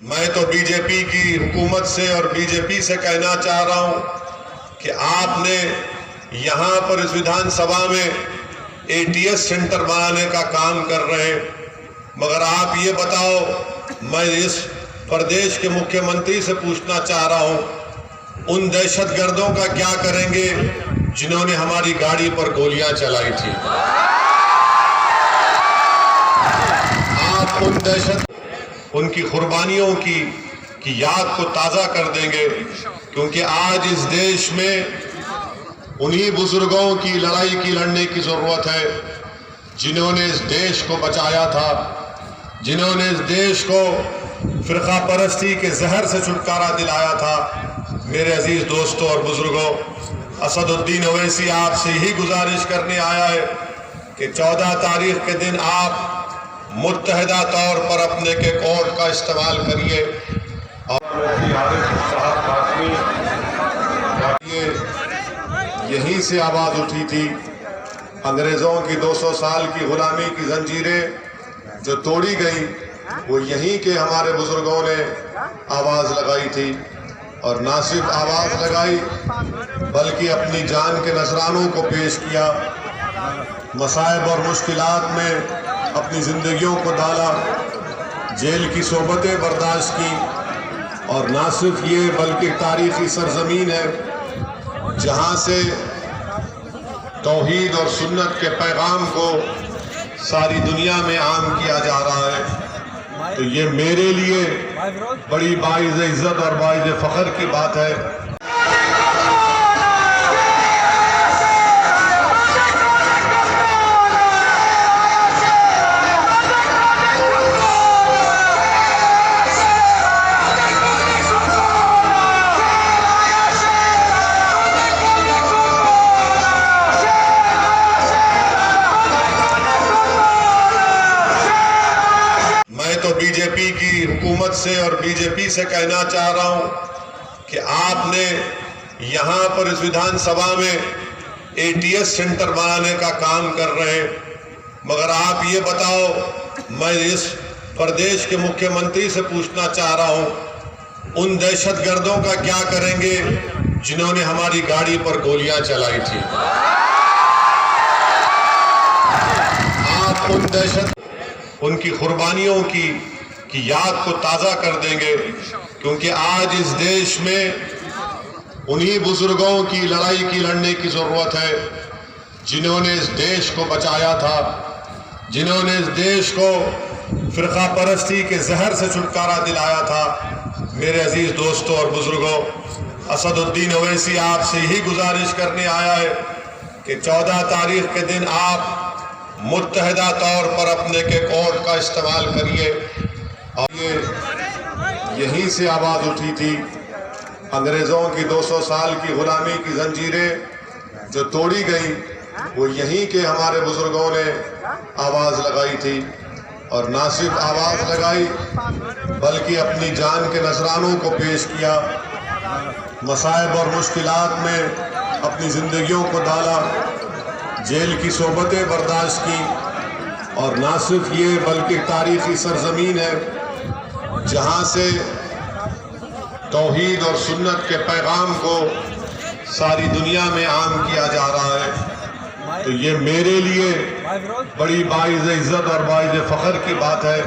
میں تو B J پی کی حکومت سے اور بی جے پی سے کہنا چاہ رہا ہوں کہ آپ نے یہاں پر اس ویدھان سبھا میں اے ٹی ایس سینٹر بنانے کا کام کر رہے ہیں، مگر آپ یہ بتاؤ، میں اس پردیش کے مکھیہ منتری سے پوچھنا چاہ رہا ہوں، ان دہشت گردوں کا کیا کریں گے جنہوں نے ہماری گاڑی پر گولیاں چلائی تھی؟ آپ ان کی قربانیوں کی یاد کو تازہ کر دیں گے، کیونکہ آج اس دیش میں انہی بزرگوں کی لڑائی کی لڑنے کی ضرورت ہے جنہوں نے اس دیش کو بچایا تھا، جنہوں نے اس دیش کو فرقہ پرستی کے زہر سے چھٹکارا دلایا تھا۔ میرے عزیز دوستوں اور بزرگوں، اسد الدین اویسی آپ سے یہی گزارش کرنے آیا ہے کہ 14 تاریخ کے دن آپ متحدہ طور پر اپنے کے کوڈ کا استعمال کریے یہیں سے آواز اٹھی تھی۔ انگریزوں کی 200 سال کی غلامی کی زنجیریں جو توڑی گئی، وہ یہیں کے ہمارے بزرگوں نے آواز لگائی تھی، اور نہ صرف آواز لگائی بلکہ اپنی جان کے نذرانوں کو پیش کیا، مصائب اور مشکلات میں اپنی زندگیوں کو ڈالا، جیل کی صحبتیں برداشت کی، اور نہ صرف یہ بلکہ تاریخی سرزمین ہے جہاں سے توحید اور سنت کے پیغام کو ساری دنیا میں عام کیا جا رہا ہے۔ تو یہ میرے لیے بڑی باعث عزت اور باعث فخر کی بات ہے۔ بی جے پی کی حکومت سے اور بی جے پی سے کہنا چاہ رہا ہوں کہ آپ نے یہاں پر اس ویدھان سبھا میں اے ٹی ایس سینٹر بنانے کا کام کر رہے ہیں، مگر آپ یہ بتاؤ، میں اس پردیش کے مکھیہ منتری سے پوچھنا چاہ رہا ہوں، ان دہشت گردوں کا کیا کریں گے جنہوں نے ہماری گاڑی پر گولیاں چلائی تھی؟ آپ ان کی قربانیوں کی یاد کو تازہ کر دیں گے، کیونکہ آج اس دیش میں انہی بزرگوں کی لڑائی کی لڑنے کی ضرورت ہے جنہوں نے اس دیش کو بچایا تھا، جنہوں نے اس دیش کو فرقہ پرستی کے زہر سے چھٹکارا دلایا تھا۔ میرے عزیز دوستوں اور بزرگوں، اسد الدین اویسی آپ سے یہی گزارش کرنے آیا ہے کہ 14 تاریخ کے دن آپ متحدہ طور پر اپنے کے کوڈ کا استعمال کریے، اور یہیں سے آواز اٹھی تھی۔ انگریزوں کی 200 سال کی غلامی کی زنجیریں جو توڑی گئی، وہ یہیں کے ہمارے بزرگوں نے آواز لگائی تھی، اور نہ صرف آواز لگائی بلکہ اپنی جان کے نذرانوں کو پیش کیا، مصائب اور مشکلات میں اپنی زندگیوں کو ڈالا، جیل کی صحبتیں برداشت کی، اور نہ صرف یہ بلکہ تاریخی سرزمین ہے جہاں سے توحید اور سنت کے پیغام کو ساری دنیا میں عام کیا جا رہا ہے۔ تو یہ میرے لیے بڑی باعث عزت اور باعث فخر کی بات ہے۔